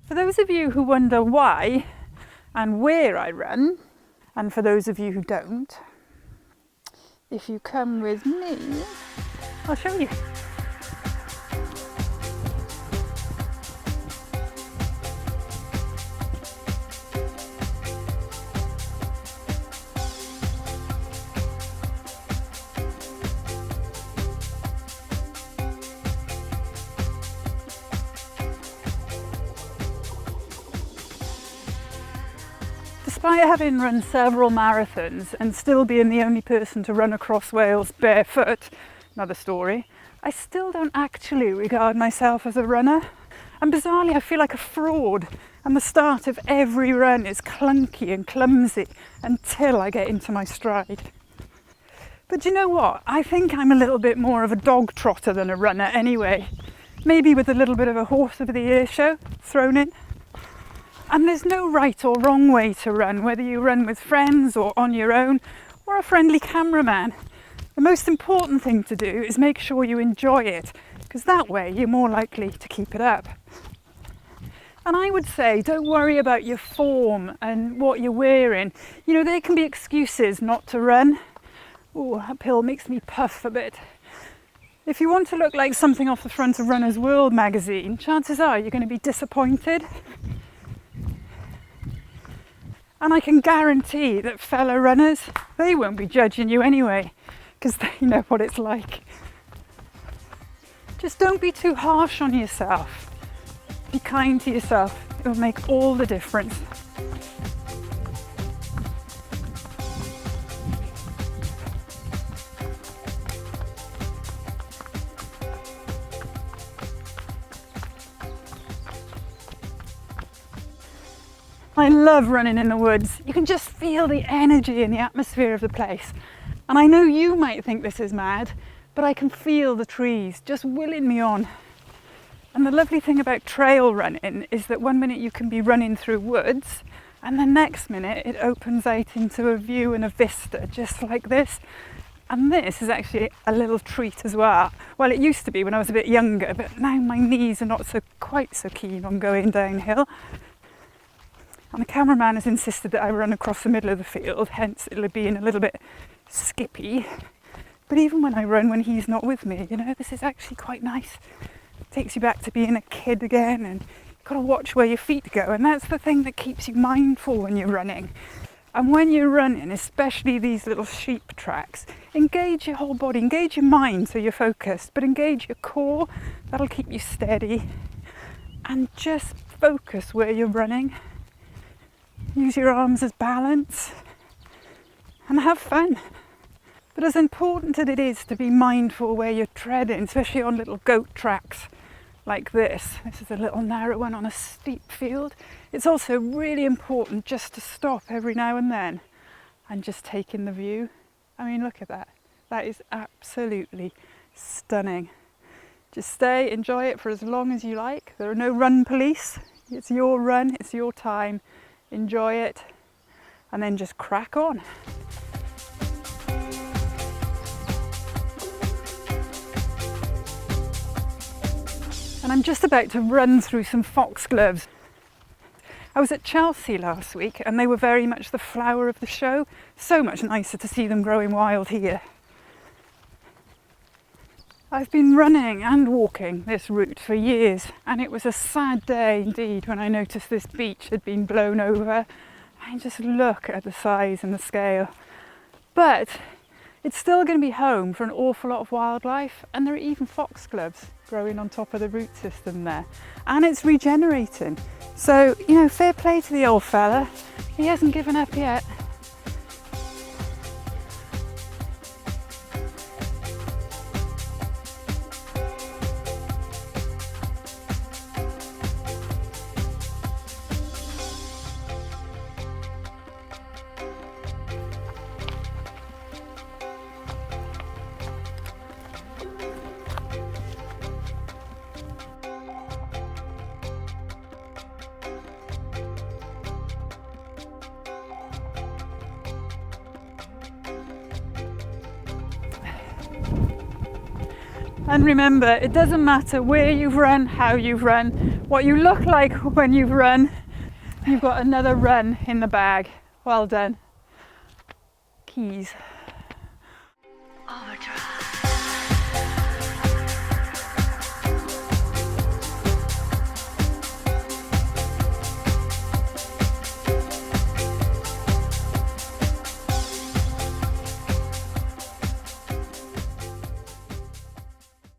For those of you who wonder why and where I run, and for those of you who don't, if you come with me, I'll show you. Despite having run several marathons and still being the only person to run across Wales barefoot, another story, I still don't actually regard myself as a runner. And bizarrely, I feel like a fraud. And the start of every run is clunky and clumsy until I get into my stride. But you know what? I think I'm a little bit more of a dog trotter than a runner anyway. Maybe with a little bit of a horse of the ear show thrown in. And there's no right or wrong way to run, whether you run with friends or on your own or a friendly cameraman. The most important thing to do is make sure you enjoy it, because that way you're more likely to keep it up. And I would say don't worry about your form and what you're wearing. You know, there can be excuses not to run. Oh, that pill makes me puff a bit. If you want to look like something off the front of Runner's World magazine, chances are you're going to be disappointed. And I can guarantee that fellow runners, they won't be judging you anyway, because they know what it's like. Just don't be too harsh on yourself. Be kind to yourself. It'll make all the difference. I love running in the woods. You can just feel the energy and the atmosphere of the place. And I know you might think this is mad, but I can feel the trees just willing me on. And the lovely thing about trail running is that one minute you can be running through woods and the next minute it opens out into a view and a vista just like this. And this is actually a little treat as well. Well, it used to be when I was a bit younger, but now my knees are not quite so keen on going downhill. And the cameraman has insisted that I run across the middle of the field, hence it'll be in a little bit skippy. But even when I run when he's not with me, you know, this is actually quite nice. It takes you back to being a kid again, and you've got to watch where your feet go. And that's the thing that keeps you mindful when you're running. And when you're running, especially these little sheep tracks, engage your whole body, engage your mind so you're focused, but engage your core, that'll keep you steady. And just focus where you're running. Use your arms as balance and have fun. But as important as it is to be mindful where you're treading, especially on little goat tracks like this. This is a little narrow one on a steep field. It's also really important just to stop every now and then and just take in the view. I mean, look at that. That is absolutely stunning. Just stay, enjoy it for as long as you like. There are no run police. It's your run, it's your time. Enjoy it and then just crack on. And I'm just about to run through some foxgloves. I was at Chelsea last week and they were very much the flower of the show. So much nicer to see them growing wild here. I've been running and walking this route for years, and it was a sad day indeed when I noticed this beach had been blown over. And just look at the size and the scale. But it's still going to be home for an awful lot of wildlife, and there are even foxgloves growing on top of the root system there. And it's regenerating. So, you know, fair play to the old fella. He hasn't given up yet. And remember, it doesn't matter where you've run, how you've run, what you look like when you've run. You've got another run in the bag. Well done. Keys.